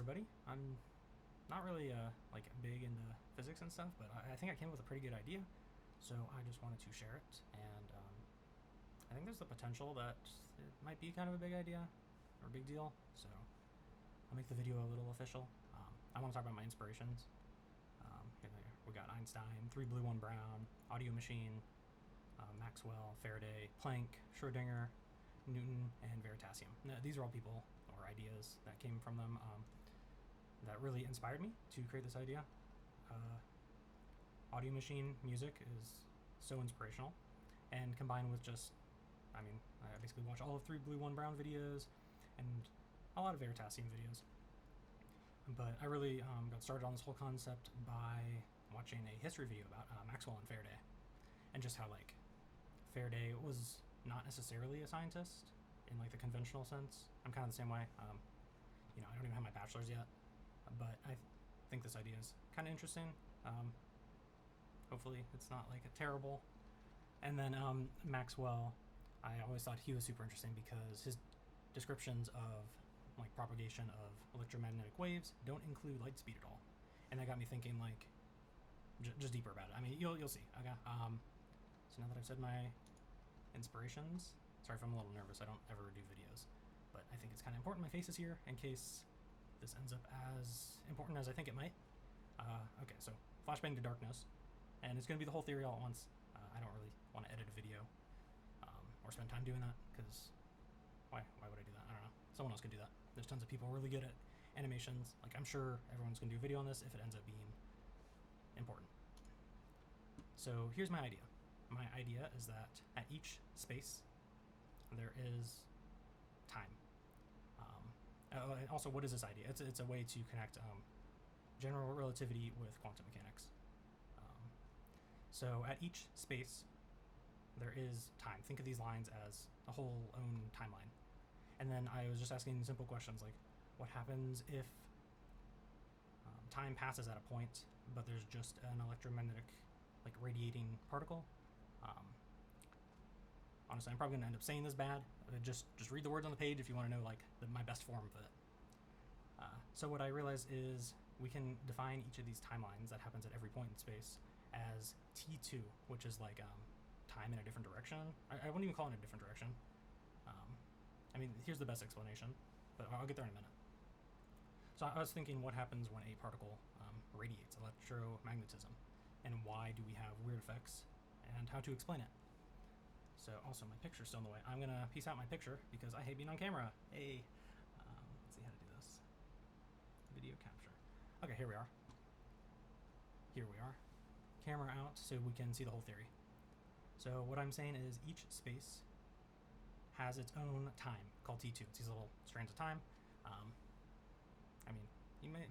everybody. I'm not really like big into physics and stuff, but I think I came up with a pretty good idea, so I just wanted to share it. And I think there's the potential that it might be kind of a big idea or a big deal. So I'll make the video a little official. I want to talk about my inspirations. We got Einstein, 3 blue, 1 brown, audio machine, Maxwell, Faraday, Planck, Schrödinger, Newton, and Veritasium. Now, these are all people or ideas that came from them that really inspired me to create this idea. Audio machine music is so inspirational, and combined with I basically watch all of 3 blue, 1 brown videos and a lot of Veritasium videos. But I really got started on this whole concept by watching a history video about Maxwell and Faraday, and just how like Faraday was not necessarily a scientist in like the conventional sense. I'm kind of the same way. I don't even have my bachelor's yet, but I think this idea is kind of interesting. Hopefully it's not like a terrible. And then Maxwell, I always thought he was super interesting because his descriptions of like propagation of electromagnetic waves don't include light speed at all, and that got me thinking like just deeper about it. I mean, you'll see. Okay. So now that I've said my inspirations, sorry if I'm a little nervous. I don't ever do videos, but I think it's kind of important my face is here in case this ends up as important as I think it might. Okay, so flashbang to darkness, and it's going to be the whole theory all at once. I don't really want to edit a video or spend time doing that because why would I do that? I don't know. Someone else can do that. There's tons of people really good at animations. Like, I'm sure everyone's going to do a video on this if it ends up being important. So here's my idea. My idea is that at each space there is time. Also, what is this idea? It's a way to connect general relativity with quantum mechanics. So at each space there is time. Think of these lines as a whole own timeline. And then I was just asking simple questions like, what happens if time passes at a point, but there's just an electromagnetic, like radiating particle? Honestly, I'm probably going to end up saying this bad. Just read the words on the page if you want to know like my best form of it. So what I realized is we can define each of these timelines that happens at every point in space as T2, which is like time in a different direction. I wouldn't even call it in a different direction. Here's the best explanation, but I'll get there in a minute. So I was thinking, what happens when a particle radiates electromagnetism, and why do we have weird effects, and how to explain it. So also, my picture's still in the way. I'm gonna piece out my picture because I hate being on camera. Hey, let's see how to do this. Video capture. Okay, here we are. Camera out so we can see the whole theory. So what I'm saying is each space has its own time called T2. It's these little strands of time.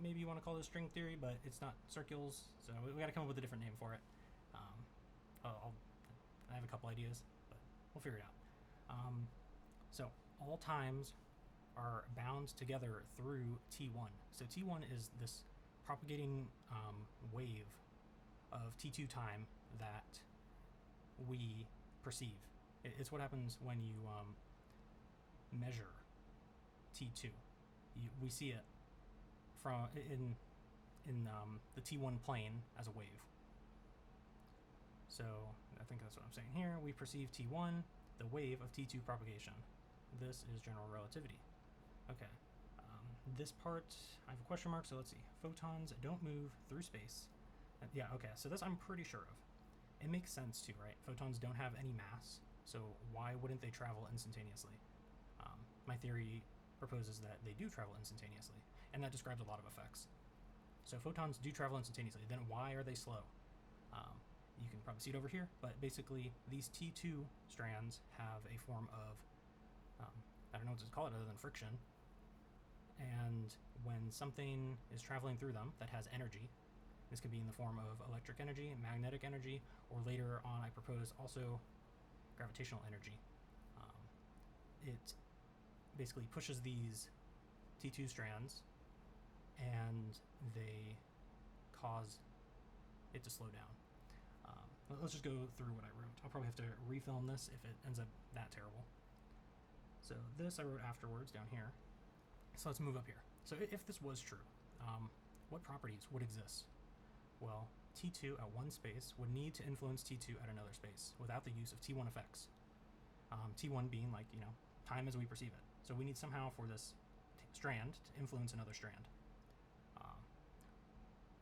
Maybe you want to call this string theory, but it's not circles, so we got to come up with a different name for it. I have a couple ideas, but we'll figure it out. So all times are bound together through T1. So T1 is this propagating wave of T2 time that we perceive. It's what happens when you measure T2. We see it from in the T1 plane as a wave. So I think that's what I'm saying here. We perceive T1, the wave of T2 propagation. This is general relativity. Okay. This part, I have a question mark, so let's see. Photons don't move through space. Yeah, okay, so this I'm pretty sure of. It makes sense too, right? Photons don't have any mass, so why wouldn't they travel instantaneously? My theory proposes that they do travel instantaneously, and that describes a lot of effects. So photons do travel instantaneously, then why are they slow? You can probably see it over here, but basically these T2 strands have a form of, I don't know what to call it other than friction, and when something is traveling through them that has energy, this could be in the form of electric energy, magnetic energy, or later on I propose also gravitational energy. It basically pushes these T2 strands and they cause it to slow down. Let's just go through what I wrote. I'll probably have to refilm this if it ends up that terrible. So this I wrote afterwards down here. So let's move up here. So if this was true, what properties would exist? Well, T2 at one space would need to influence T2 at another space without the use of T1 effects. T1 being like, time as we perceive it. So we need somehow for this strand to influence another strand.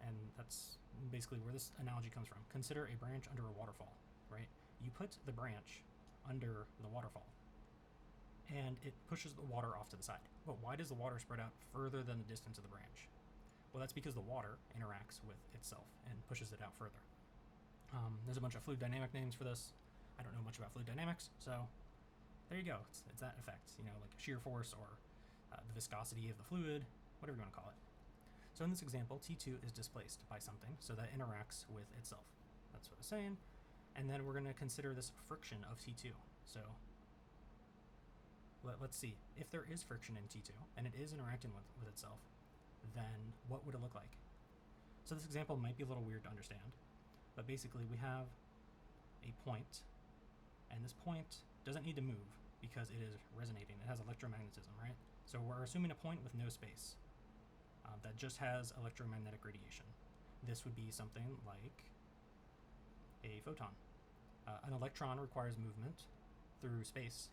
And that's basically where this analogy comes from. Consider a branch under a waterfall, right? You put the branch under the waterfall, and it pushes the water off to the side. But why does the water spread out further than the distance of the branch? Well, that's because the water interacts with itself and pushes it out further. There's a bunch of fluid dynamic names for this. I don't know much about fluid dynamics, so there you go. It's that effect, like shear force or the viscosity of the fluid, whatever you want to call it. So in this example, T2 is displaced by something, so that interacts with itself. That's what it's saying. And then we're going to consider this friction of T2. So let's see. If there is friction in T2, and it is interacting with itself, then what would it look like? So this example might be a little weird to understand, but basically we have a point, and this point doesn't need to move because it is resonating. It has electromagnetism, right? So we're assuming a point with no space that just has electromagnetic radiation. This would be something like a photon. An electron requires movement through space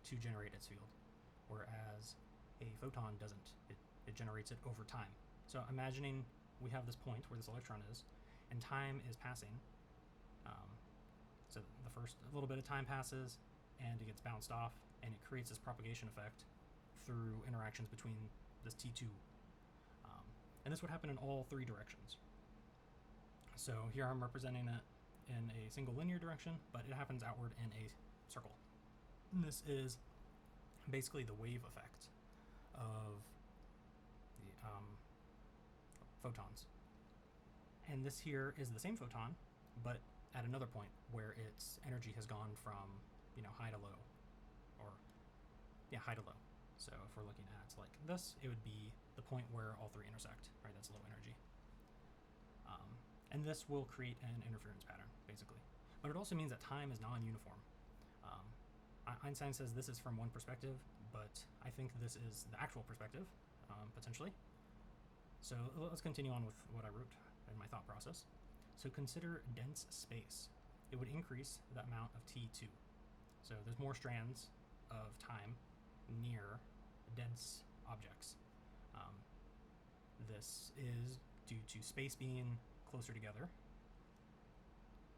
to generate its field, whereas a photon doesn't. It generates it over time. So imagining we have this point where this electron is, and time is passing. So the first little bit of time passes, and it gets bounced off, and it creates this propagation effect through interactions between this T2. And this would happen in all three directions. So here I'm representing it in a single linear direction, but it happens outward in a circle. And this is basically the wave effect of the photons. And this here is the same photon, but at another point where its energy has gone from, high to low, or high to low. So if we're looking at like this, it would be the point where all three intersect, right? That's low energy. And this will create an interference pattern, basically. But it also means that time is non-uniform. Einstein says this is from one perspective, but I think this is the actual perspective, potentially. So let's continue on with what I wrote in my thought process. So consider dense space. It would increase the amount of T2. So there's more strands of time near dense objects. This is due to space being closer together.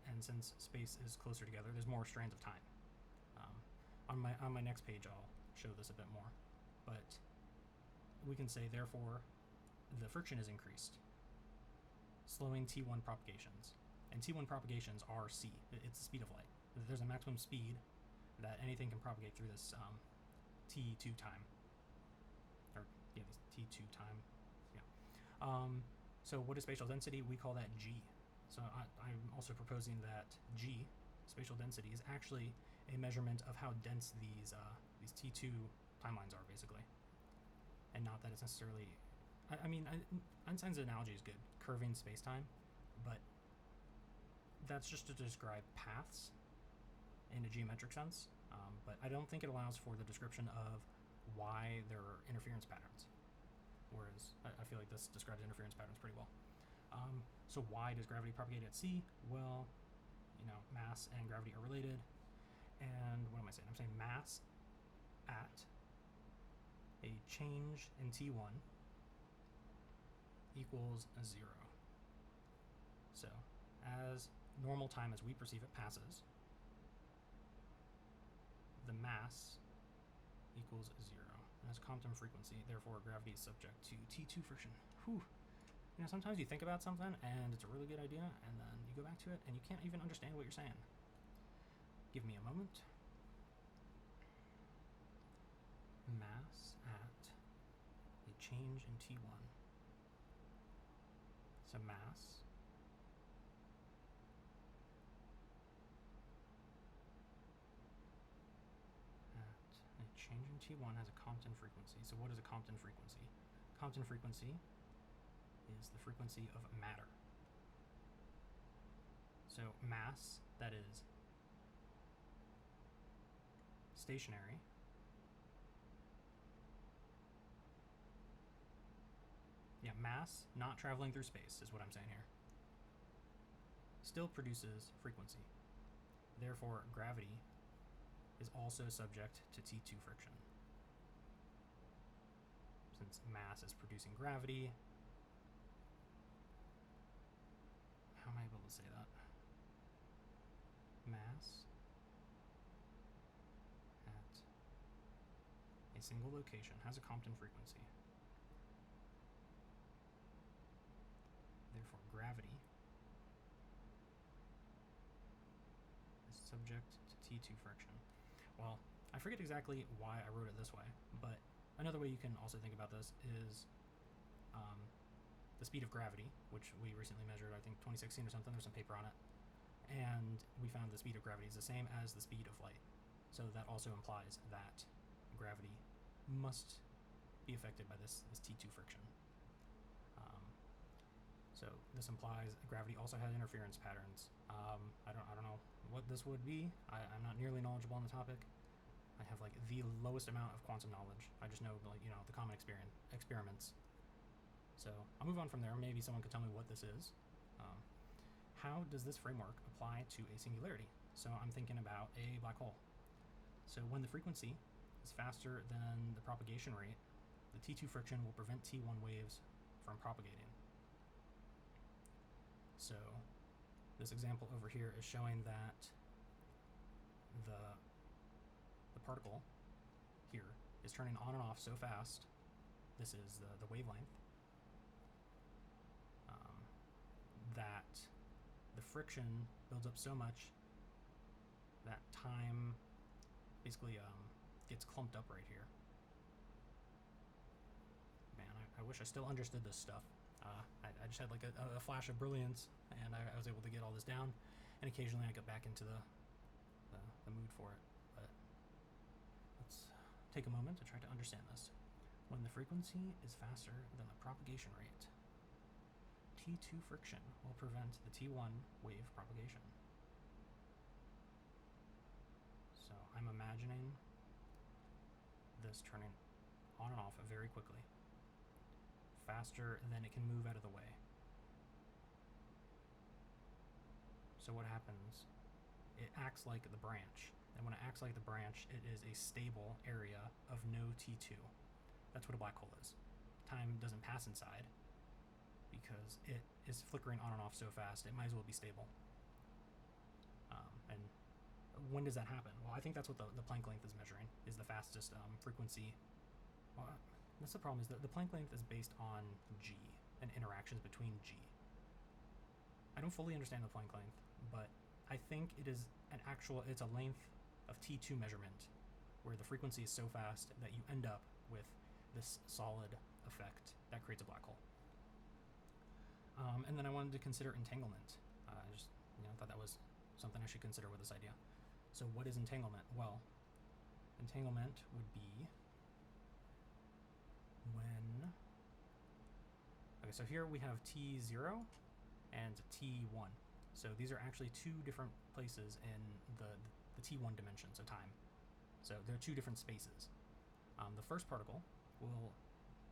And since space is closer together, there's more strands of time. On my next page, I'll show this a bit more. But we can say, therefore, the friction is increased, slowing T1 propagations. And T1 propagations are c. It's the speed of light. There's a maximum speed that anything can propagate through this T2 time. This T2 time. So what is spatial density? We call that G. So I'm also proposing that G, spatial density, is actually a measurement of how dense these T2 timelines are, basically. And not that it's necessarily... Einstein's analogy is good, curving space-time, but that's just to describe paths in a geometric sense. But I don't think it allows for the description of why there are interference patterns. Whereas I feel like this describes interference patterns pretty well. So why does gravity propagate at c? Well, mass and gravity are related. And what am I saying? I'm saying mass at a change in T1 equals 0. So as normal time as we perceive it passes, the mass equals 0. And has Compton frequency, therefore gravity is subject to T2 friction. Whew. Sometimes you think about something and it's a really good idea, and then you go back to it and you can't even understand what you're saying. Give me a moment. Mass at a change in T1. So mass at a change in T1 has a Compton frequency. So what is a Compton frequency? Compton frequency is the frequency of matter. So mass, that is stationary, mass not traveling through space is what I'm saying here, still produces frequency. Therefore, gravity is also subject to T2 friction. Since mass is producing gravity, how am I able to say that? Mass at a single location has a Compton frequency. Therefore, gravity is subject to T2 friction. Well, I forget exactly why I wrote it this way, but another way you can also think about this is the speed of gravity, which we recently measured, I think 2016 or something, there's some paper on it, and we found the speed of gravity is the same as the speed of light. So that also implies that gravity must be affected by this T2 friction. So this implies gravity also has interference patterns. I don't know what this would be. I'm not nearly knowledgeable on the topic. I have like the lowest amount of quantum knowledge. I just know, like, the common experiments. So I'll move on from there. Maybe someone could tell me what this is. How does this framework apply to a singularity? So I'm thinking about a black hole. So when the frequency is faster than the propagation rate, the T2 friction will prevent T1 waves from propagating. So this example over here is showing that the particle here is turning on and off so fast. This is the wavelength, that the friction builds up so much that time basically gets clumped up right here. Man, I wish I still understood this stuff. I just had like a flash of brilliance, and I was able to get all this down, and occasionally I get back into the mood for it. But let's take a moment to try to understand this. When the frequency is faster than the propagation rate, T2 friction will prevent the T1 wave propagation. So I'm imagining this turning on and off very quickly, faster than it can move out of the way. So what happens? It acts like the branch, and when it acts like the branch, it is a stable area of no T2. That's what a black hole is. Time doesn't pass inside because it is flickering on and off so fast, it might as well be stable. And when does that happen? Well, I think that's what the Planck length is measuring, is the fastest frequency. Well, that's the problem, is that the Planck length is based on G and interactions between G. I don't fully understand the Planck length, but I think it's a length of T2 measurement where the frequency is so fast that you end up with this solid effect that creates a black hole. And then I wanted to consider entanglement. I just thought that was something I should consider with this idea. So what is entanglement? Well, entanglement would be when... Okay, so here we have T0 and T1. So these are actually two different places in the T1 dimensions of time. So there are two different spaces. The first particle will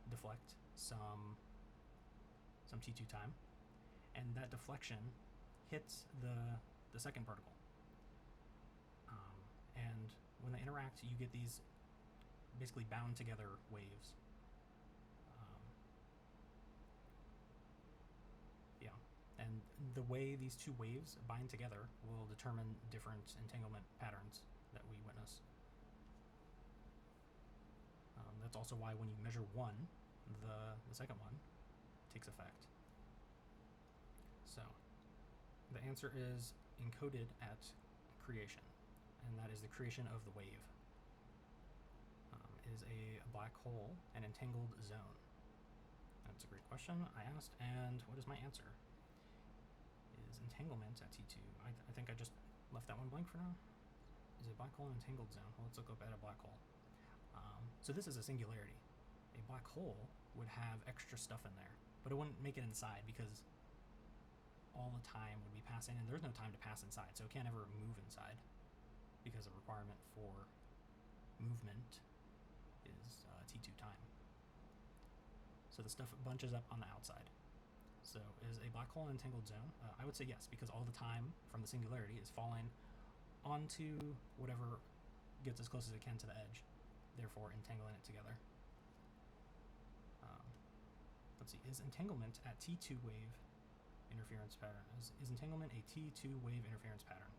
deflect some T2 time, and that deflection hits the second particle. And when they interact, you get these basically bound together waves. And the way these two waves bind together will determine different entanglement patterns that we witness. That's also why when you measure one, the second one takes effect. So the answer is encoded at creation, and that is the creation of the wave. Is a black hole an entangled zone? That's a great question I asked, and what is my answer? Is entanglement at T2. I think I just left that one blank for now. Is a black hole an entangled zone? Well, let's look up at a black hole. So this is a singularity. A black hole would have extra stuff in there, but it wouldn't make it inside because all the time would be passing, and there's no time to pass inside, so it can't ever move inside because the requirement for movement is T2 time. So the stuff bunches up on the outside. So is a black hole an entangled zone? I would say yes, because all the time from the singularity is falling onto whatever gets as close as it can to the edge, therefore entangling it together. Let's see, is entanglement at T2 wave interference pattern? Is entanglement a T2 wave interference pattern?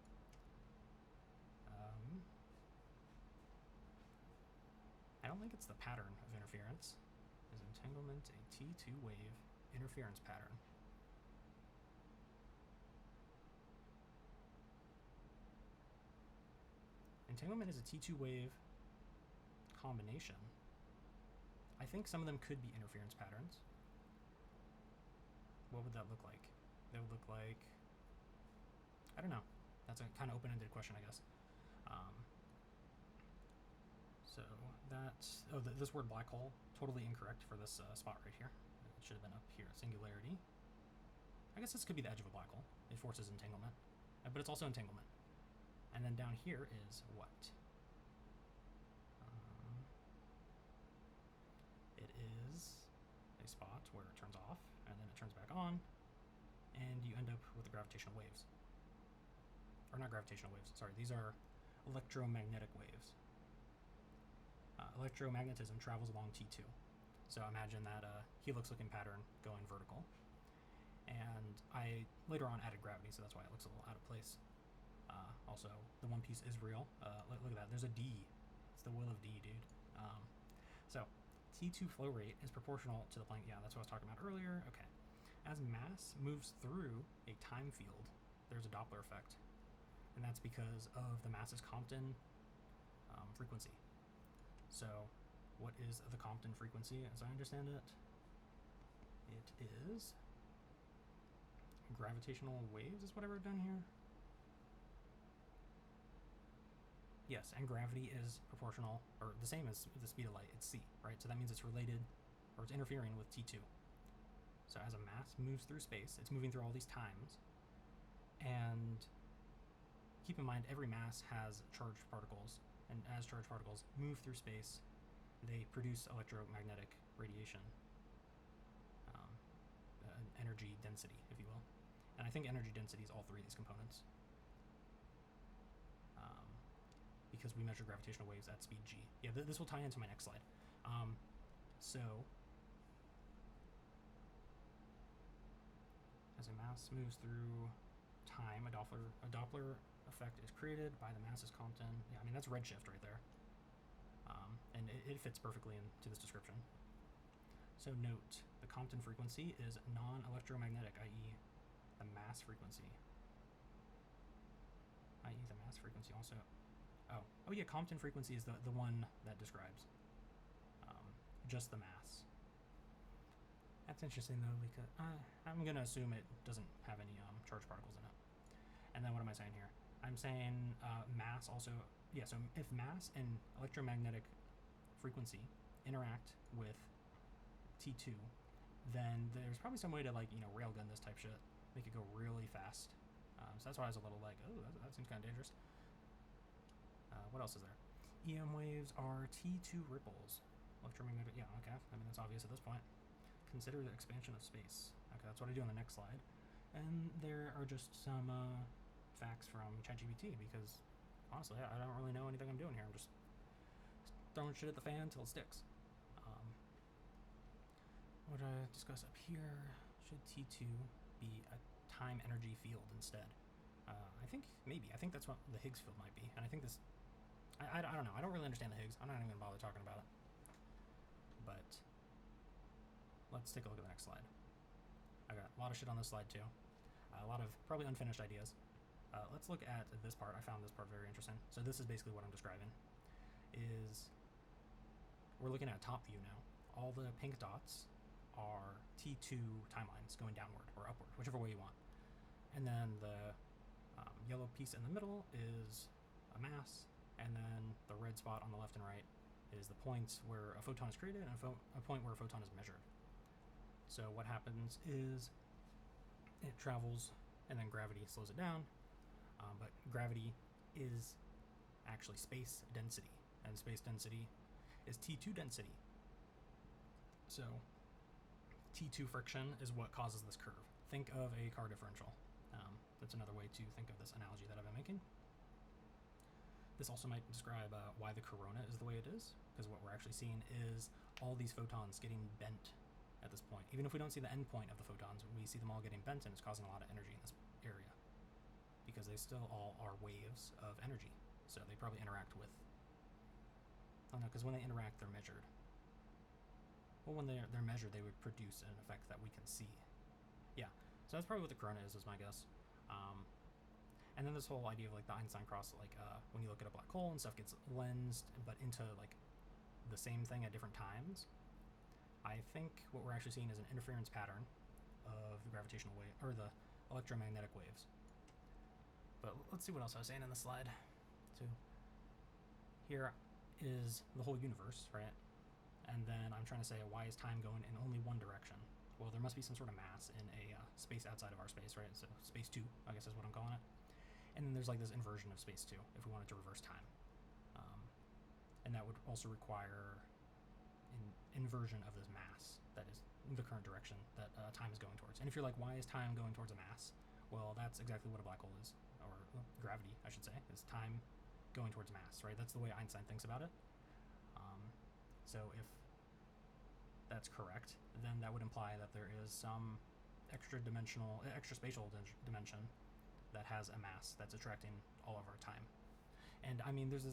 I don't think it's the pattern of interference. Is entanglement a T2 wave interference pattern? Entanglement is a T2 wave combination. I think some of them could be interference patterns. What would that look like? That would look like, I don't know. That's a kind of open-ended question, I guess. So that's, this word black hole, totally incorrect for this spot right here. It should have been up here, singularity. I guess this could be the edge of a black hole. It forces entanglement, but it's also entanglement. And then down here is what? It is a spot where it turns off, and then it turns back on, and you end up with the gravitational waves. Or not gravitational waves, sorry, these are electromagnetic waves. Electromagnetism travels along T2. So imagine that helix-looking pattern going vertical. And I later on added gravity, so that's why it looks a little out of place. Also, the one piece is real. Look at that, there's a D. It's the will of D, dude. So T2 flow rate is proportional to the Planck. Yeah, that's what I was talking about earlier. Okay. As mass moves through a time field, there's a Doppler effect. And that's because of the mass's Compton frequency. So what is the Compton frequency, as I understand it? It is gravitational waves is what I wrote down here. Yes, and gravity is proportional, or the same as the speed of light. It's c, right? So that means it's related, or it's interfering with T2. So as a mass moves through space, it's moving through all these times, and keep in mind every mass has charged particles, and as charged particles move through space, they produce electromagnetic radiation, energy density, if you will. And I think energy density is all three of these components. Because we measure gravitational waves at speed g. Yeah, this will tie into my next slide. So, as a mass moves through time, a Doppler effect is created by the mass's Compton. Yeah, I mean, that's redshift right there. And it fits perfectly into this description. So note, the Compton frequency is non-electromagnetic, i.e. the mass frequency. I.e. the mass frequency also. Oh yeah, Compton frequency is the one that describes just the mass. That's interesting though, because I'm going to assume it doesn't have any charged particles in it. And then what am I saying here? I'm saying mass also, yeah, so if mass and electromagnetic frequency interact with T2, then there's probably some way to, like, railgun this type shit, make it go really fast. So that's why I was a little like, oh, that seems kind of dangerous. What else is there? EM waves are T2 ripples. Electromagnetic, yeah, okay. I mean, that's obvious at this point. Consider the expansion of space. Okay, that's what I do on the next slide. And there are just some facts from ChatGPT, because honestly, I don't really know anything I'm doing here. I'm just throwing shit at the fan until it sticks. What did I discuss up here? Should T2 be a time energy field instead? I think maybe. I think that's what the Higgs field might be. And I think this, I don't know. I don't really understand the Higgs. I'm not even going to bother talking about it. But let's take a look at the next slide. I got a lot of shit on this slide too. A lot of probably unfinished ideas. Let's look at this part. I found this part very interesting. So this is basically what I'm describing. Is we're looking at top view now. All the pink dots are T2 timelines going downward or upward, whichever way you want. And then the yellow piece in the middle is a mass, and then the red spot on the left and right is the points where a photon is created and a point where a photon is measured. So what happens is it travels, and then gravity slows it down, but gravity is actually space density, and space density is T2 density. So T2 friction is what causes this curve. Think of a car differential. That's another way to think of this analogy that I've been making. This also might describe why the corona is the way it is, because what we're actually seeing is all these photons getting bent at this point. Even if we don't see the end point of the photons, we see them all getting bent, and it's causing a lot of energy in this area, because they still all are waves of energy. So they probably interact with... Oh no, because when they interact, they're measured. Well, when they're measured, they would produce an effect that we can see. Yeah, so that's probably what the corona is my guess. And then this whole idea of like the Einstein cross, like when you look at a black hole and stuff gets lensed, but into like the same thing at different times. I think what we're actually seeing is an interference pattern of the gravitational wave, or the electromagnetic waves. But let's see what else I was saying in the slide. So here is the whole universe, right? And then I'm trying to say, why is time going in only one direction? Well, there must be some sort of mass in a space outside of our space, right? So space 2, I guess is what I'm calling it. And then there's like this inversion of space 2, if we wanted to reverse time. And that would also require an inversion of this mass that is the current direction that time is going towards. And if you're like, why is time going towards a mass? Well, that's exactly what a black hole is, or gravity, I should say, is time going towards mass, right? That's the way Einstein thinks about it. So if that's correct, then that would imply that there is some extra spatial dimension that has a mass that's attracting all of our time. And I mean, there's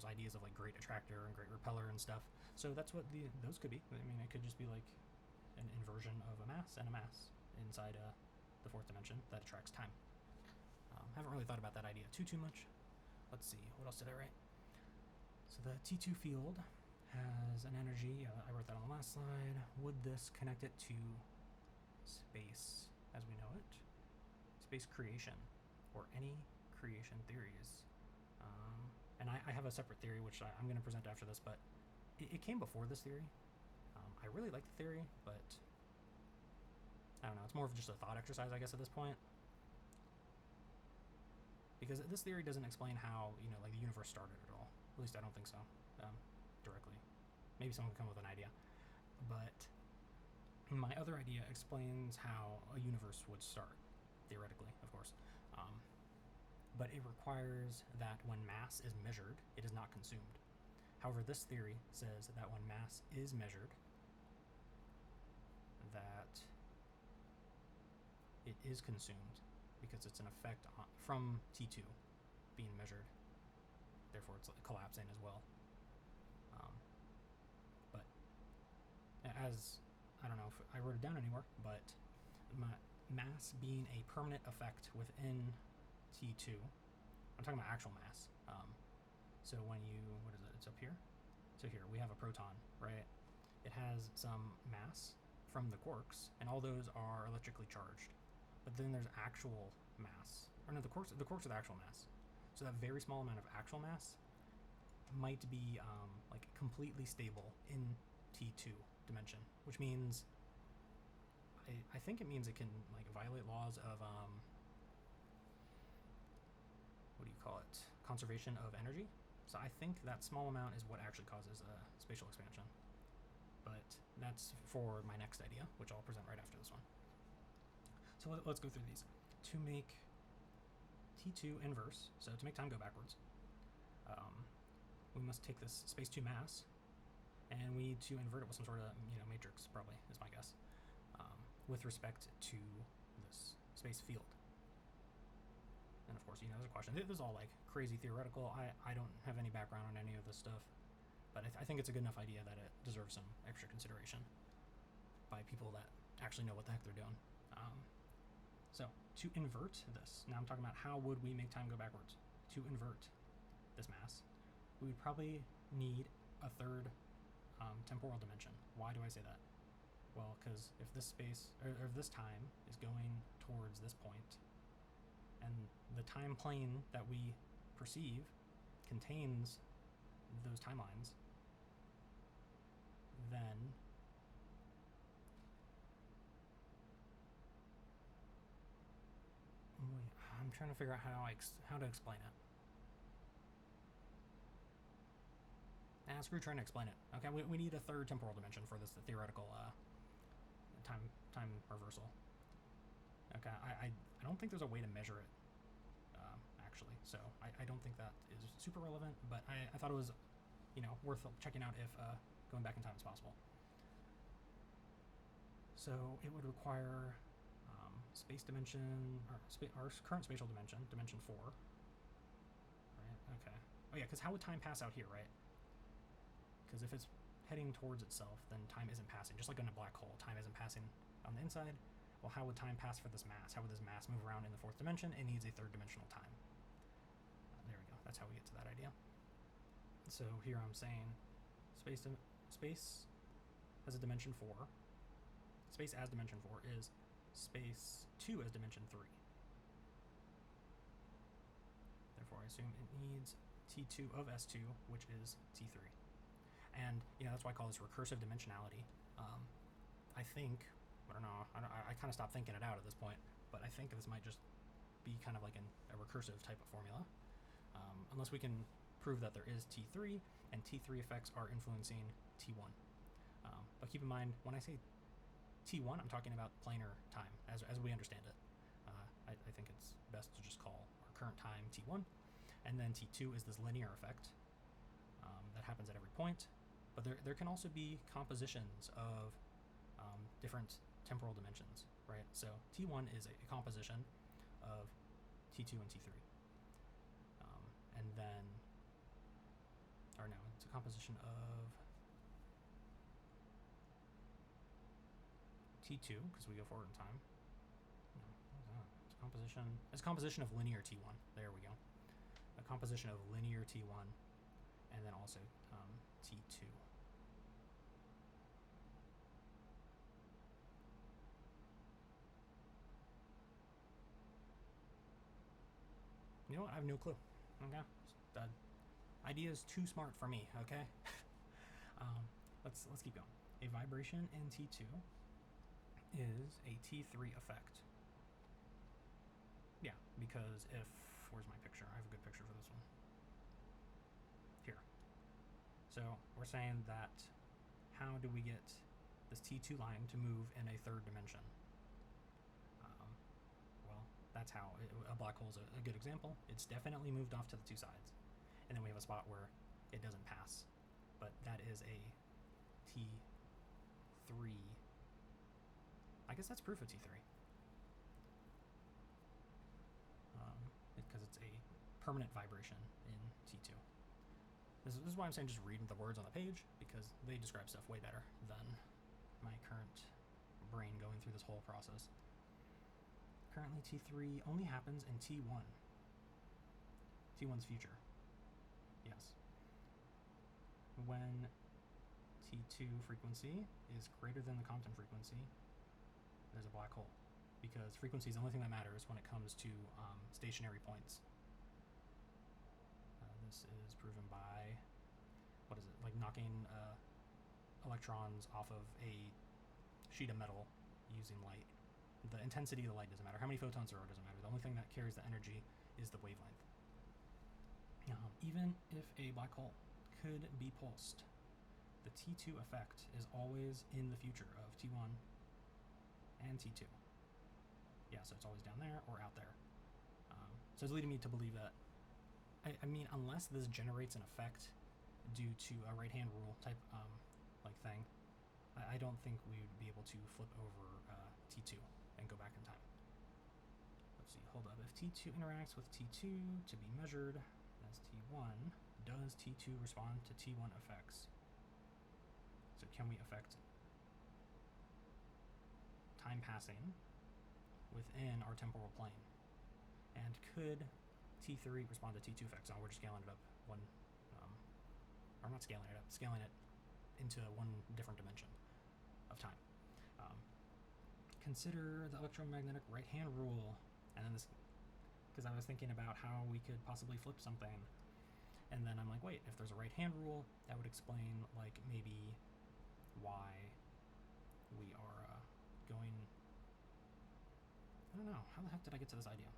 ideas of like great attractor and great repeller and stuff. So that's what those could be. I mean, it could just be like an inversion of a mass and a mass inside the fourth dimension that attracts time. Haven't really thought about that idea too much. Let's see, what else did I write? So the T2 field has an energy. I wrote that on the last slide. Would this connect it to space as we know it? Space creation, or any creation theories. And I have a separate theory, which I'm going to present after this, but it came before this theory. I really like the theory, but I don't know. It's more of just a thought exercise, I guess, at this point. Because this theory doesn't explain how, like the universe started at all. At least I don't think so, directly. Maybe someone can come with an idea. But my other idea explains how a universe would start, theoretically, of course. But it requires that when mass is measured, it is not consumed. However, this theory says that when mass is measured, that it is consumed, because it's an effect from T2 being measured. Therefore, it's collapsing as well. But as, I don't know if I wrote it down anywhere, but mass being a permanent effect within T2, I'm talking about actual mass. So when you, what is it? It's up here. So here we have a proton, right? It has some mass from the quarks, and all those are electrically charged. But then there's actual mass, or no, the quarks are the actual mass. So that very small amount of actual mass might be like completely stable in T2 dimension, which means I think it means it can like violate laws of what do you call it? Conservation of energy. So I think that small amount is what actually causes spatial expansion. But that's for my next idea, which I'll present right after this one. So let's go through these. To make T2 inverse, so to make time go backwards, we must take this space 2 mass, and we need to invert it with some sort of matrix, probably, is my guess, with respect to this space field. And of course, there's a question. This is all like crazy theoretical. I don't have any background on any of this stuff, but I think it's a good enough idea that it deserves some extra consideration by people that actually know what the heck they're doing. So to invert this, now I'm talking about how would we make time go backwards. To invert this mass, we would probably need a third temporal dimension. Why do I say that? Well, because if this space, or if this time is going towards this point, and the time plane that we perceive contains those timelines, then I'm trying to figure out how to explain it. Screw trying to explain it. Okay, we need a third temporal dimension for this theoretical time reversal. Okay, I don't think there's a way to measure it, actually, so I don't think that is super relevant, but I thought it was, worth checking out if going back in time is possible. So it would require space dimension, or our current spatial dimension, dimension 4. Right, okay. Oh yeah, because how would time pass out here, right? Because if it's heading towards itself, then time isn't passing. Just like in a black hole, time isn't passing on the inside. Well, how would time pass for this mass? How would this mass move around in the fourth dimension? It needs a third dimensional time. There we go. That's how we get to that idea. So here I'm saying space as a dimension 4. Space as dimension 4 is space 2 as dimension 3. Therefore, I assume it needs T2 of S2, which is T3. And, that's why I call this recursive dimensionality. I think, I don't know, I kind of stopped thinking it out at this point, but I think this might just be kind of like a recursive type of formula. Unless we can prove that there is T3, and T3 effects are influencing T1. But keep in mind, when I say T1, I'm talking about planar time, as we understand it. I think it's best to just call our current time T1, and then T2 is this linear effect that happens at every point. But there can also be compositions of different temporal dimensions, right? So T1 is a composition of T2 and T3. And then, or no, it's a composition of T2, because we go forward in time. No, what is that? It's a composition of linear T1. There we go. A composition of linear T1, and then also T2. You know what? I have no clue. Okay, the idea is too smart for me. Okay, let's keep going. A vibration in T2 is a T3 effect. Yeah, because where's my picture? I have a good picture for this one. Here. So we're saying that how do we get this T2 line to move in a third dimension? Well, that's how a black hole is a good example. It's definitely moved off to the two sides. And then we have a spot where it doesn't pass. But that is a T3. I guess that's proof of T3. Because it's a permanent vibration in T2. This is why I'm saying just read the words on the page, because they describe stuff way better than my current brain going through this whole process. Currently, T3 only happens in T1. T1's future. Yes. When T2 frequency is greater than the Compton frequency, there's a black hole. Because frequency is the only thing that matters when it comes to stationary points. This is proven by, like knocking electrons off of a sheet of metal using light. The intensity of the light doesn't matter. How many photons there are doesn't matter. The only thing that carries the energy is the wavelength. Even if a black hole could be pulsed, the T2 effect is always in the future of T1 and T2. Yeah, so it's always down there or out there. So it's leading me to believe that, I mean, unless this generates an effect due to a right-hand rule type like thing, I don't think we would be able to flip over T2 and go back in time. Let's see, hold up. If T2 interacts with T2 to be measured as T1, does T2 respond to T1 effects? So can we affect time passing within our temporal plane? And could T3 respond to T2 effects? We're just scaling it up one, or not scaling it up, scaling it into one different dimension of time. Consider the electromagnetic right-hand rule, and then this, because I was thinking about how we could possibly flip something, and then I'm like, wait, if there's a right-hand rule, that would explain, like, maybe why we are going, I don't know, how the heck did I get to this idea?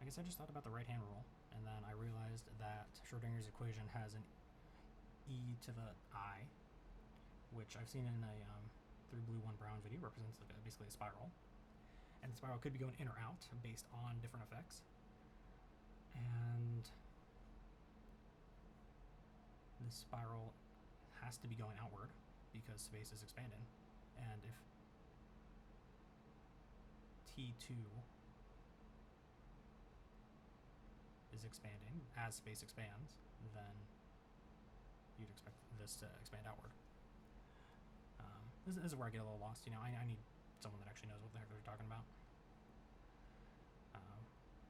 I guess I just thought about the right-hand rule, and then I realized that Schrodinger's equation has e to the I, which I've seen in a 3 blue 1 brown video, represents like basically a spiral, and the spiral could be going in or out based on different effects. And this spiral has to be going outward because space is expanding, and if T2 is expanding as space expands, then you'd expect this to expand outward. This is where I get a little lost. I need someone that actually knows what the heck they're talking about.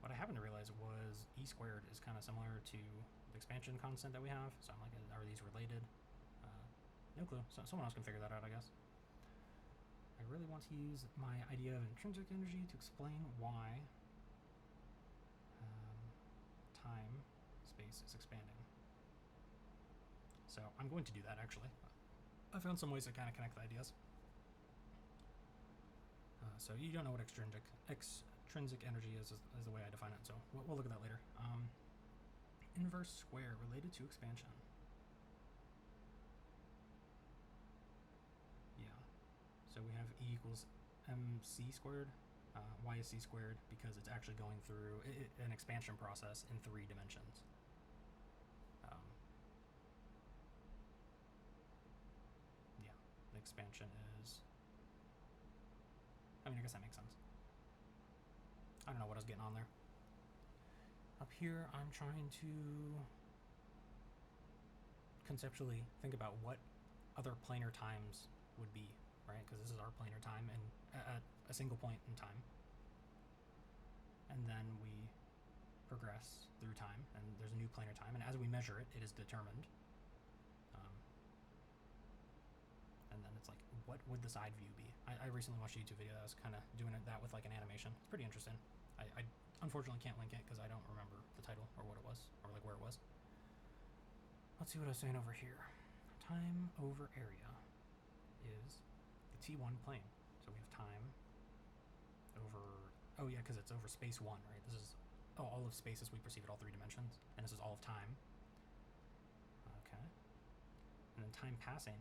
What I happened to realize was E squared is kind of similar to the expansion constant that we have. So I'm like, are these related? No clue. So someone else can figure that out, I guess. I really want to use my idea of intrinsic energy to explain why time space is expanding. So I'm going to do that, actually. I found some ways to kind of connect the ideas. So you don't know what extrinsic energy is the way I define it, so we'll look at that later. Inverse square related to expansion. Yeah. So we have E equals mc squared. Y is c squared because it's actually going through an expansion process in 3 dimensions. Yeah, the expansion is... I mean, I guess that makes sense. I don't know what I was getting on there. Up here, I'm trying to conceptually think about what other planar times would be, right? Because this is our planar time and at a single point in time. And then we progress through time, and there's a new planar time, and as we measure it, it is determined. And then it's like, what would the side view be? I recently watched a YouTube video that was kind of doing that with like an animation. It's pretty interesting. I unfortunately can't link it because I don't remember the title or what it was, or like where it was. Let's see what I was saying over here. Time over area is the T1 plane. So we have time over... Oh yeah, because it's over space 1, right? This is all of space as we perceive it, all 3 dimensions. And this is all of time. Okay. And then time passing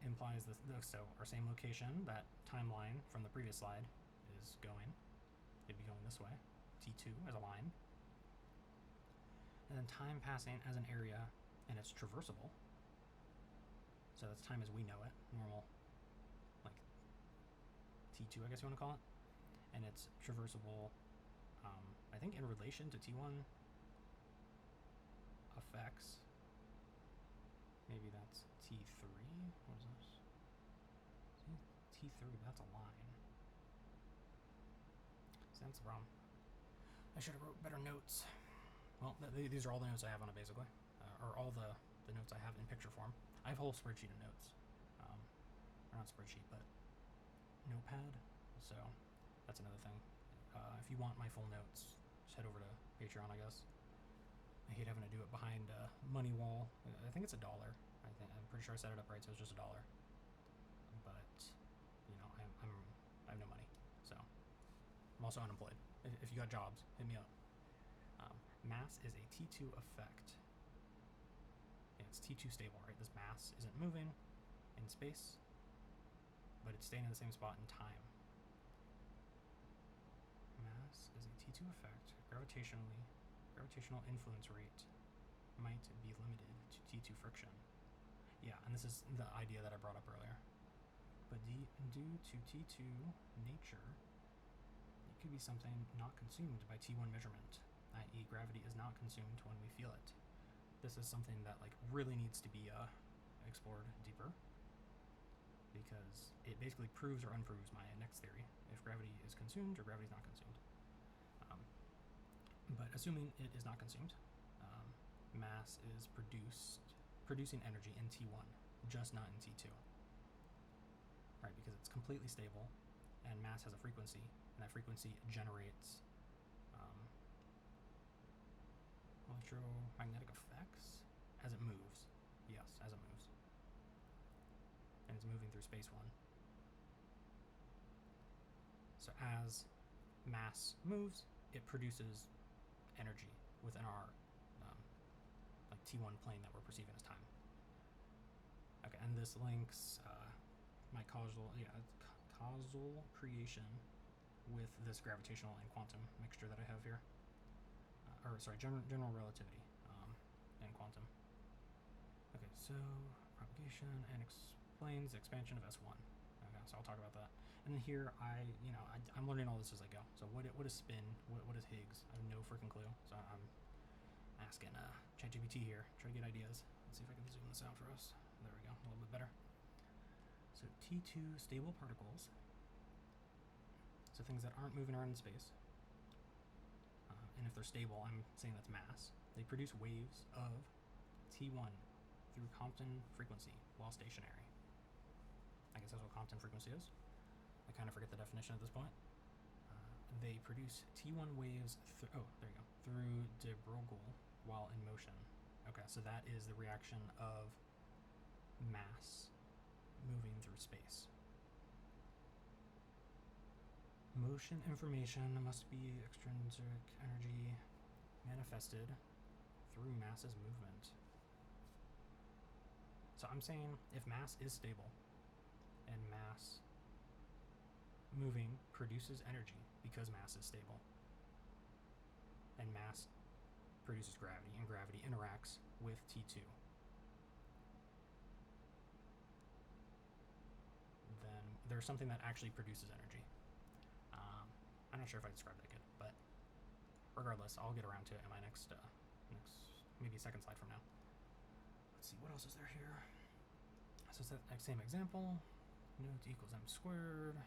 implies this, so our same location, that timeline from the previous slide is going. It'd be going this way. T2 as a line. And then time passing as an area, and it's traversable. So that's time as we know it, normal, like T2, I guess you want to call it. And it's traversable, I think in relation to T1 effects. Maybe that's T3. What is this? T3, that's a line. See, that's the problem. I should have wrote better notes. Well, these are all the notes I have on it, basically. Or all the notes I have in picture form. I have a whole spreadsheet of notes. Or not spreadsheet, but notepad. So that's another thing. If you want my full notes, just head over to Patreon, I guess. I hate having to do it behind a money wall. I think it's $1. I'm pretty sure I set it up right, so it's just $1. But I have no money, so I'm also unemployed. If you got jobs, hit me up. Mass is a T2 effect. Yeah, it's T2 stable, right? This mass isn't moving in space, but it's staying in the same spot in time. Mass is a T2 effect. Gravitational influence rate might be limited to T2 friction. Yeah, and this is the idea that I brought up earlier. But due to T2 nature, it could be something not consumed by T1 measurement, i.e. gravity is not consumed when we feel it. This is something that like really needs to be explored deeper, because it basically proves or unproves my next theory, if gravity is consumed or gravity is not consumed. But assuming it is not consumed, mass is producing energy in T1, just not in T2. Right, because it's completely stable, and mass has a frequency, and that frequency generates electromagnetic effects as it moves. Yes, as it moves. And it's moving through space 1. So as mass moves, it produces energy within our like T1 plane that we're perceiving as time. Okay, and this links my causal creation with this gravitational and quantum mixture that I have here. General relativity and quantum. Okay, so propagation and explains the expansion of S1. Okay, so I'll talk about that. And then here, I'm learning all this as I go. So what is spin? What is Higgs? I have no freaking clue. So I'm asking ChatGPT here, try to get ideas. Let's see if I can zoom this out for us. There we go, a little bit better. So T2 stable particles, so things that aren't moving around in space, and if they're stable, I'm saying that's mass. They produce waves of T1 through Compton frequency while stationary. I guess that's what Compton frequency is. I kind of forget the definition at this point. They produce T1 waves through de Broglie while in motion. Okay, so that is the reaction of mass moving through space. Motion information must be extrinsic energy manifested through mass's movement. So I'm saying if mass is stable and mass moving produces energy because mass is stable, and mass produces gravity, and gravity interacts with T2, then there's something that actually produces energy. I'm not sure if I described that good, but regardless, I'll get around to it in my next maybe second slide from now. Let's see, what else is there here? So it's that same example. Note equals m squared.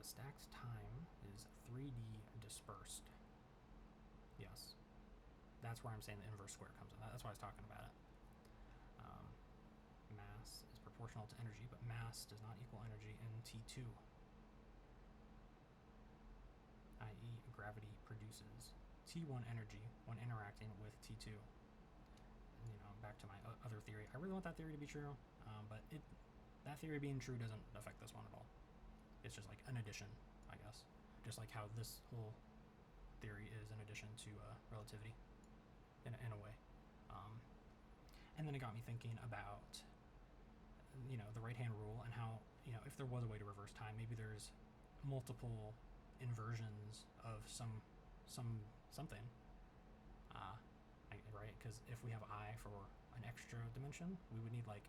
The stacked time is 3D dispersed. Yes. That's where I'm saying the inverse square comes in. That's why I was talking about it. Mass is proportional to energy, but mass does not equal energy in T2. I.e., gravity produces T1 energy when interacting with T2. Back to my other theory. I really want that theory to be true, but that theory being true doesn't affect this one at all. It's just like an addition, I guess. Just like how this whole theory is an addition to relativity, in a way. And then it got me thinking about, the right-hand rule and how, if there was a way to reverse time, maybe there's multiple inversions of something. Right? Because if we have I for an extra dimension, we would need like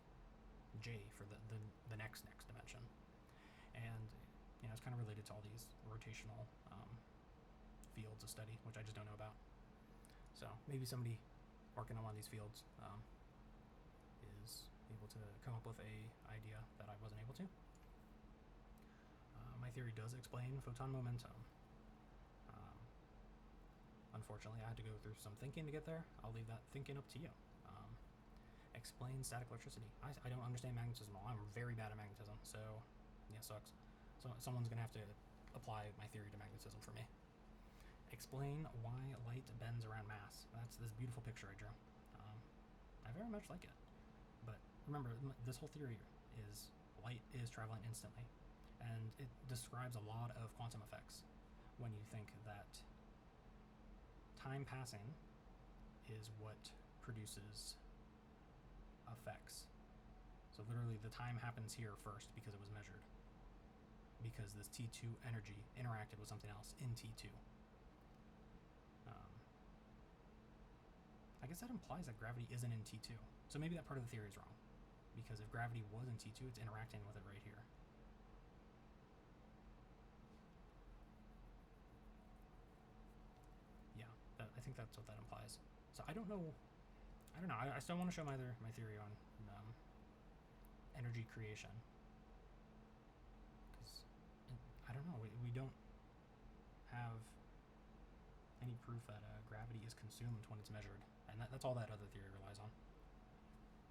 J for the next dimension. And it's kind of related to all these rotational fields of study, which I just don't know about. So maybe somebody working on one of these fields is able to come up with a idea that I wasn't able to. My theory does explain photon momentum. Unfortunately, I had to go through some thinking to get there. I'll leave that thinking up to you. Explain static electricity. I don't understand magnetism at all. I'm very bad at magnetism, so yeah, sucks. So someone's gonna have to apply my theory to magnetism for me. Explain why light bends around mass. That's this beautiful picture I drew. I very much like it. But remember, this whole theory is light is traveling instantly, and it describes a lot of quantum effects when you think that time passing is what produces effects. So literally the time happens here first because it was measured, because this T2 energy interacted with something else in T2. I guess that implies that gravity isn't in T2. So maybe that part of the theory is wrong, because if gravity was in T2, it's interacting with it right here. I think that's what that implies. So I don't know. I still want to show my theory on energy creation, because I don't know. We don't have any proof that gravity is consumed when it's measured, and that's all that other theory relies on.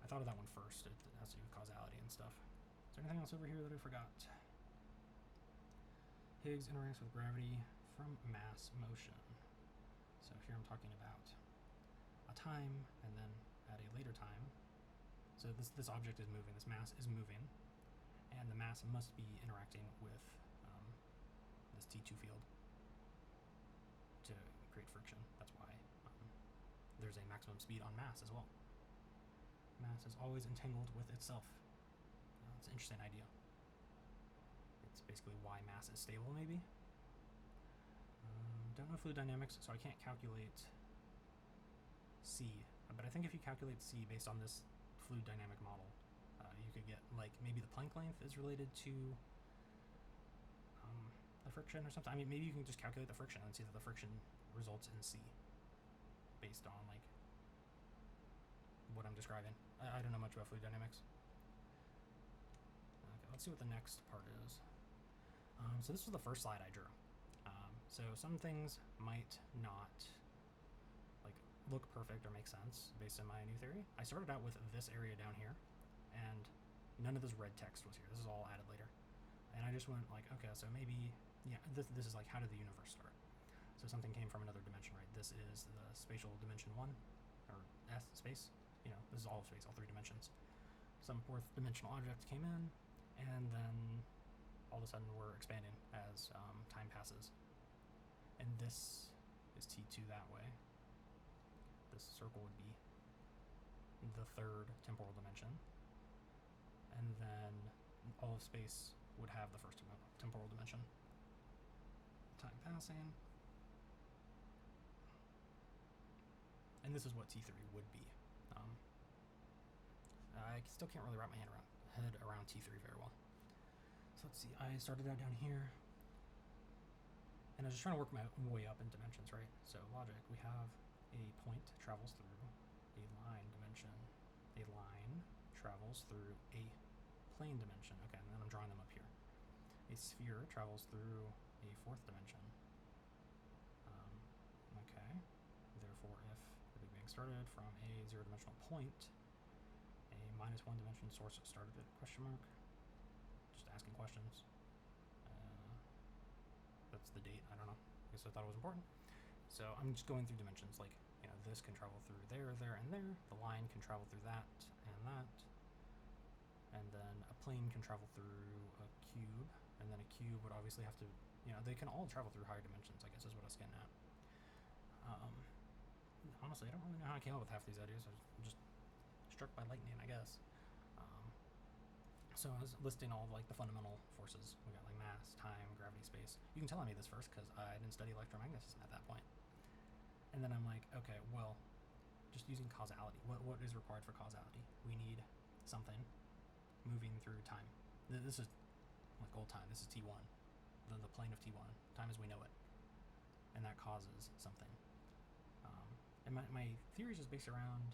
I thought of that one first. It has to do with causality and stuff. Is there anything else over here that I forgot? Higgs interacts with gravity from mass motion. So here I'm talking about a time, and then at a later time. So this object is moving, this mass is moving, and the mass must be interacting with this T2 field to create friction. That's why there's a maximum speed on mass as well. Mass is always entangled with itself. It's an interesting idea. It's basically why mass is stable, maybe. Don't know fluid dynamics, so I can't calculate C. But I think if you calculate C based on this fluid dynamic model, you could get, like, maybe the Planck length is related to the friction or something. I mean, maybe you can just calculate the friction and see that the friction results in C based on, like, what I'm describing. I don't know much about fluid dynamics. Okay, let's see what the next part is. So this was the first slide I drew. So some things might not, like, look perfect or make sense based on my new theory. I started out with this area down here, and none of this red text was here. This is all added later. And I just went like, okay, so maybe, yeah, this is like, how did the universe start? So something came from another dimension, right? This is the spatial dimension 1, or S, space. You know, this is all of space, all 3 dimensions. Some 4th dimensional object came in, and then all of a sudden we're expanding as time passes. And this is T2 that way. This circle would be the 3rd temporal dimension. And then all of space would have the 1st temporal dimension. Time passing. And this is what T3 would be. I still can't really wrap my head around T3 very well. So let's see, I started out down here, and I was just trying to work my way up in dimensions, right? So logic, we have a point travels through a line dimension. A line travels through a plane dimension. Okay, and then I'm drawing them up here. A sphere travels through a 4th dimension. Okay, therefore if the Big Bang started from a 0-dimensional point, a -1 dimension source started at ? Just asking questions. That's the date, I don't know. I guess I thought it was important. So I'm just going through dimensions, like, you know, this can travel through there, there, and there. The line can travel through that and that. And then a plane can travel through a cube, and then a cube would obviously have to, you know, they can all travel through higher dimensions, I guess is what I was getting at. Honestly, I don't really know how I came up with half these ideas. I was just struck by lightning, I guess. So I was listing all of, like, the fundamental forces. We got, like, mass, time, gravity, space. You can tell I made this first because I didn't study electromagnetism at that point. And then I'm like, okay, well, just using causality. What is required for causality? We need something moving through time. This is like old time. This is T1, the plane of T1, time as we know it. And that causes something. And my theory is just based around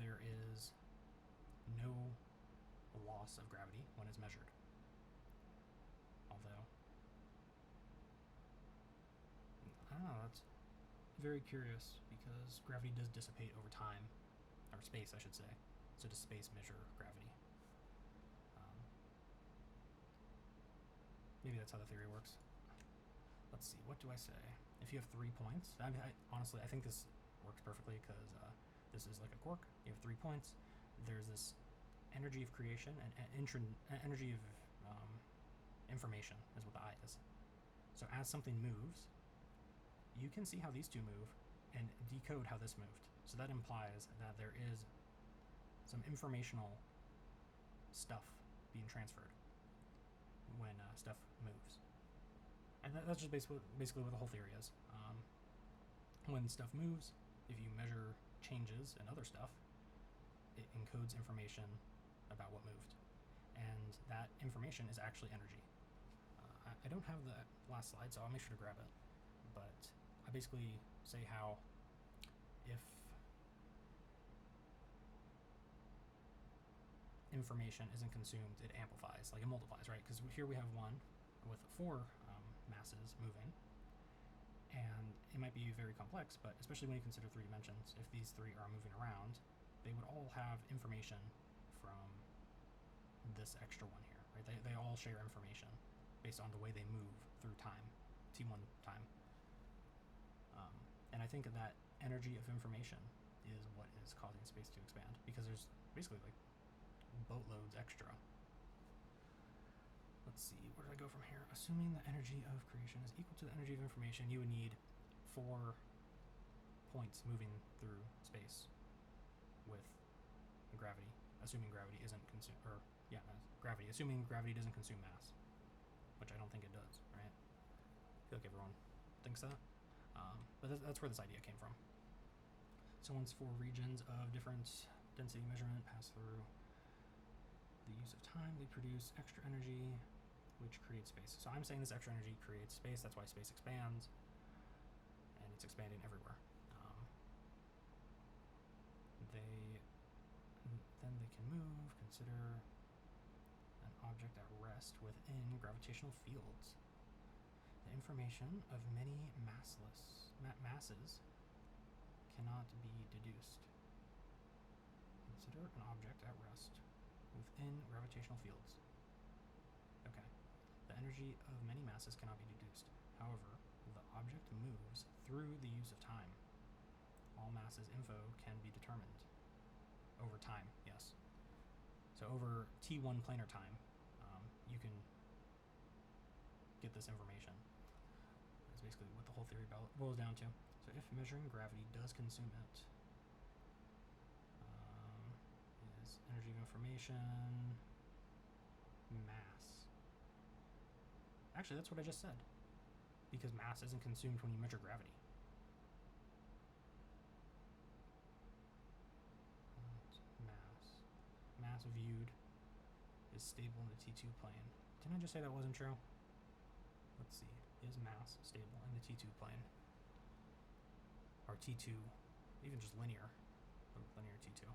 there is no loss of gravity when it's measured. Although, I don't know, that's very curious because gravity does dissipate over time, or space, I should say. So does space measure gravity? Maybe that's how the theory works. Let's see, what do I say? If you have 3 points, honestly, I think this works perfectly because this is like a quark. You have 3 points. There's this energy of creation and energy of information is what the I is. So as something moves, you can see how these two move and decode how this moved. So that implies that there is some informational stuff being transferred when stuff moves. And that's just basically what the whole theory is. When stuff moves, if you measure changes and other stuff, it encodes information about what moved. And that information is actually energy. I don't have the last slide, so I'll make sure to grab it. But I basically say how if information isn't consumed, it amplifies, like it multiplies, right? Because here we have one with 4 masses moving, and it might be very complex, but especially when you consider 3 dimensions, if these 3 are moving around, they would all have information from this extra one here, right? They all share information based on the way they move through time, T1 time. And I think that energy of information is what is causing space to expand, because there's basically like boatloads extra. Let's see, where did I go from here? Assuming the energy of creation is equal to the energy of information, you would need 4 points moving through space with gravity, assuming gravity isn't gravity, assuming gravity doesn't consume mass, which I don't think it does, right? I feel like everyone thinks that. But that's where this idea came from. So once 4 regions of different density measurement pass through the use of time, they produce extra energy, which creates space. So I'm saying this extra energy creates space. That's why space expands, and it's expanding everywhere. Then they can move. Consider an object at rest within gravitational fields. The information of many masses cannot be deduced. Consider an object at rest within gravitational fields. Okay. The energy of many masses cannot be deduced. However, the object moves through the use of time. All masses info can be determined. Over time, yes. So over T1 planar time, you can get this information. That's basically what the whole theory boils down to. So if measuring gravity does consume it, is energy of information mass. Actually, that's what I just said. Because mass isn't consumed when you measure gravity. Mass viewed is stable in the T2 plane. Didn't I just say that wasn't true? Let's see. Is mass stable in the T2 plane? Or T2, even just linear T2.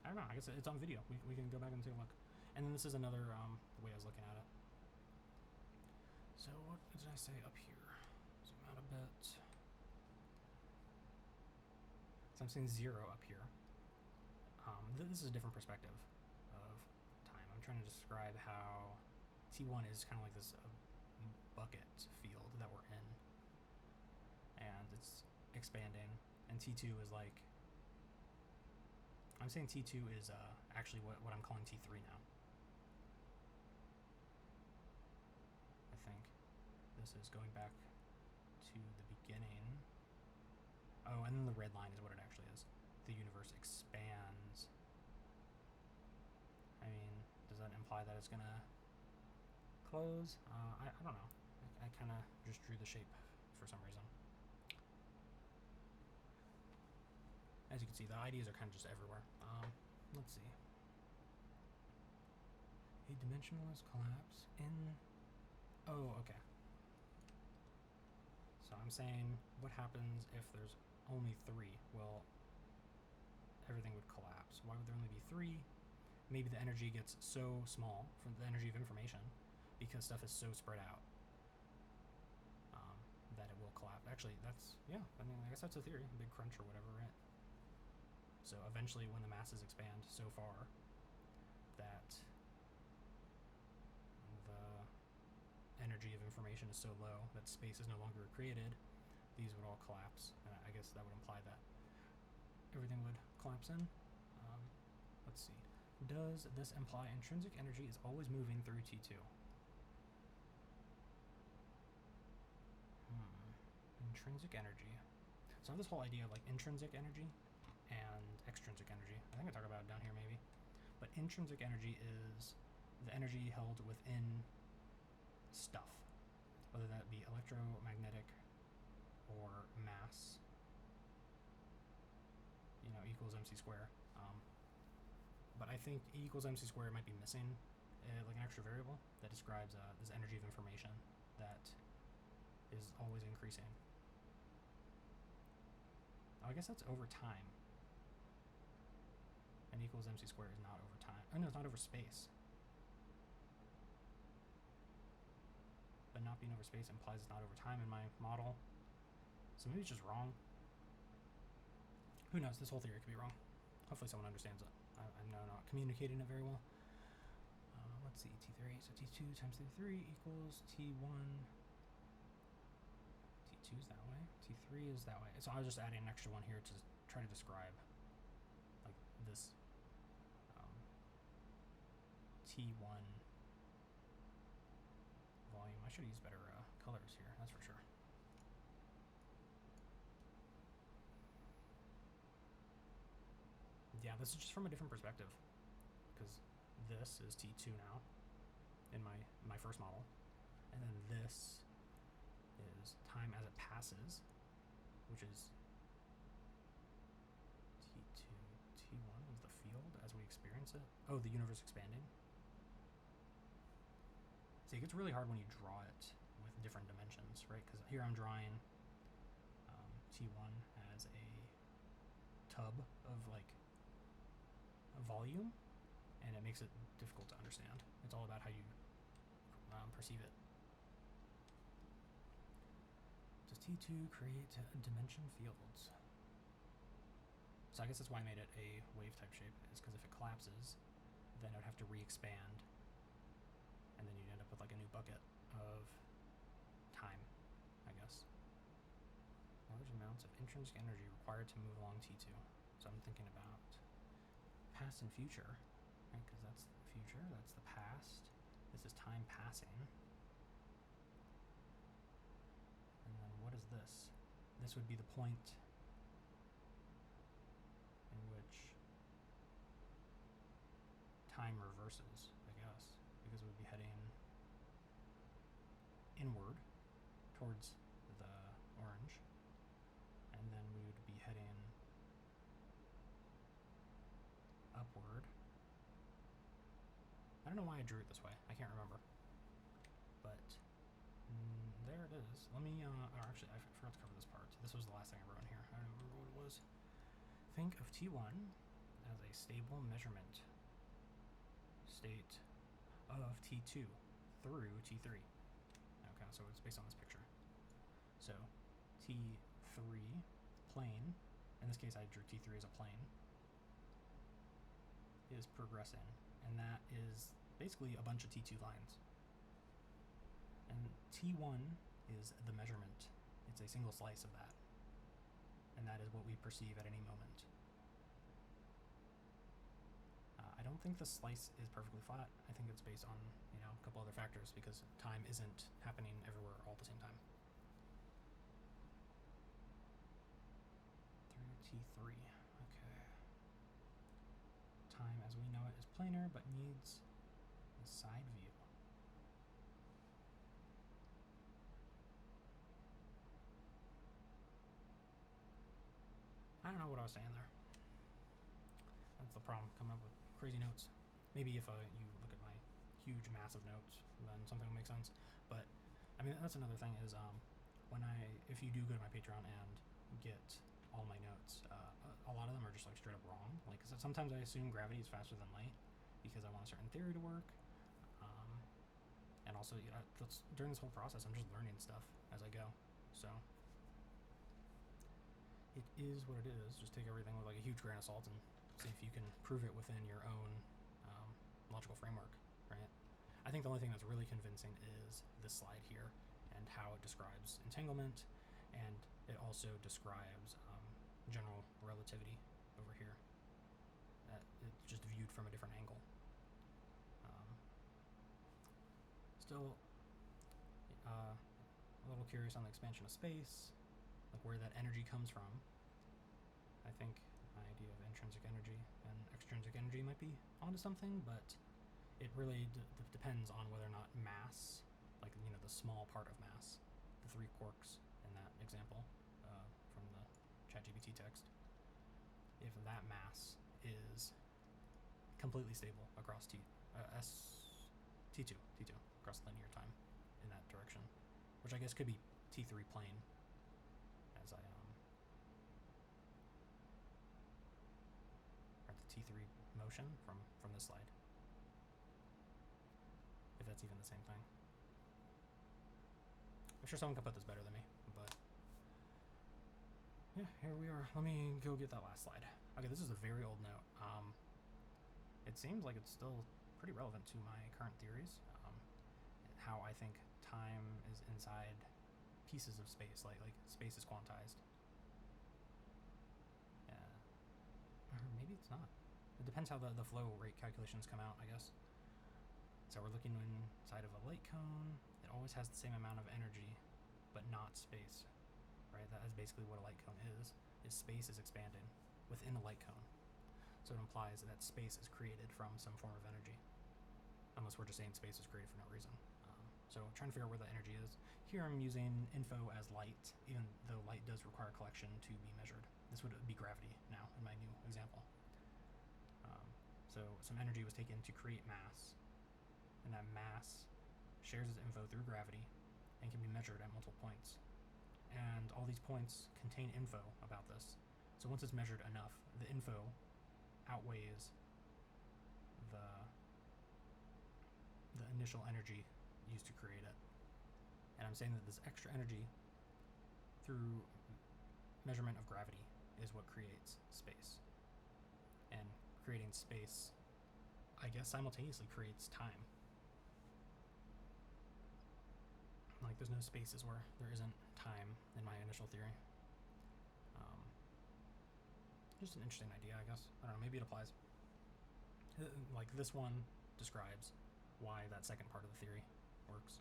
I don't know. I guess it's on video. We can go back and take a look. And then this is another way I was looking at it. So what did I say up here? Zoom out a bit. So I'm saying 0 up here. This is a different perspective of time. I'm trying to describe how T1 is kind of like this bucket field that we're in. And it's expanding. And T2 is like... I'm saying T2 is actually what I'm calling T3 now. I think this is going back to the beginning. Oh, and then the red line is what it actually is. The universe expands. I mean, does that imply that it's gonna close? I don't know. I kind of just drew the shape for some reason. As you can see, the ideas are kind of just everywhere. Let's see. A dimensionless collapse in... Oh, okay. So I'm saying, what happens if there's only 3? Well, everything would collapse. Why would there only be 3? Maybe the energy gets so small from the energy of information because stuff is so spread out that it will collapse. Actually, that's, yeah, I mean, I guess that's a theory, a big crunch or whatever, right? So eventually when the masses expand so far that the energy of information is so low that space is no longer created, these would all collapse. And I guess that would imply that everything would collapse in. Let's see. Does this imply intrinsic energy is always moving through T2? Intrinsic energy. So I have this whole idea of like intrinsic energy and extrinsic energy. I think I talk about it down here maybe. But intrinsic energy is the energy held within stuff, whether that be electromagnetic or mass, equals mc squared. But I think E equals mc squared might be missing like an extra variable that describes this energy of information that is always increasing. Oh, I guess that's over time. And equals mc squared is not over time. Oh no, it's not over space. But not being over space implies it's not over time in my model. So maybe it's just wrong. Who knows? This whole theory could be wrong. Hopefully someone understands it. I'm not communicating it very well. Let's see, T3. So T2 times T3 equals T1. T2 is that way. T3 is that way. So I was just adding an extra one here to try to describe like this T1 volume. I should use better colors. yeah, this is just from a different perspective, because this is t2 now in my first model, and then this is time as it passes, which is t2, t1 is the field as we experience it. Oh, the universe expanding. See, it gets really hard when you draw it with different dimensions, right? Because here I'm drawing t1 as a tub of like a volume, and it makes it difficult to understand. It's all about how you perceive it. Does T2 create dimension fields? So I guess that's why I made it a wave type shape, is because if it collapses, then it would have to re-expand, and then you'd end up with like a new bucket of time, I guess. Large amounts of intrinsic energy required to move along T2. So I'm thinking about past and future, right? Because that's the future, that's the past. This is time passing. And then what is this? This would be the point in which time reverses, I guess, because it would be heading inward towards the orange, and then we would be heading upward. I don't know why I drew it this way. I can't remember. But there it is. Let me, actually, I forgot to cover this part. This was the last thing I wrote in here. I don't remember what it was. Think of T1 as a stable measurement state of T2 through T3. Okay, so it's based on this picture. So T3 plane, in this case I drew T3 as a plane, is progressing, and that is basically a bunch of T2 lines. And T1 is the measurement. It's a single slice of that. And that is what we perceive at any moment. I don't think the slice is perfectly flat. I think it's based on, a couple other factors, because time isn't happening everywhere all at the same time. Through T3. Okay. Time as we know it is planar, but needs a side view. I don't know what I was saying there. That's the problem, coming up with crazy notes. Maybe if you look at my huge, massive notes, then something will make sense. But, I mean, that's another thing is if you do go to my Patreon and get all my notes, a lot of them are just like straight up wrong. Like, sometimes I assume gravity is faster than light because I want a certain theory to work. And also, during this whole process, I'm just learning stuff as I go. So it is what it is. Just take everything with like a huge grain of salt and see if you can prove it within your own logical framework, right? I think the only thing that's really convincing is this slide here and how it describes entanglement, and it also describes general relativity over here. It's just viewed from a different angle. Still a little curious on the expansion of space, like where that energy comes from. I think my idea of intrinsic energy and extrinsic energy might be onto something, but it really depends on whether or not mass, like the small part of mass, the 3 quarks in that example from the ChatGPT text, if that mass is completely stable across T2 across linear time in that direction, which I guess could be T3 plane, as I or the T3 motion from this slide, if that's even the same thing. I'm sure someone can put this better than me, but yeah, here we are. Let me go get that last slide. Okay, this is a very old note. It seems like it's still pretty relevant to my current theories. How I think time is inside pieces of space, like space is quantized. Or maybe it's not. It depends how the flow rate calculations come out, I guess. So we're looking inside of a light cone. It always has the same amount of energy, but not space, right? That is basically what a light cone is space is expanding within a light cone. So it implies that space is created from some form of energy, unless we're just saying space is created for no reason. So trying to figure out where that energy is. Here I'm using info as light, even though light does require collection to be measured. This would be gravity now in my new example. So some energy was taken to create mass, and that mass shares its info through gravity and can be measured at multiple points. And all these points contain info about this. So once it's measured enough, the info outweighs the initial energy used to create it. And I'm saying that this extra energy through measurement of gravity is what creates space. And creating space, I guess, simultaneously creates time. Like, there's no spaces where there isn't time in my initial theory. Just an interesting idea, I guess. I don't know, maybe it applies. Like, this one describes why that second part of the theory works.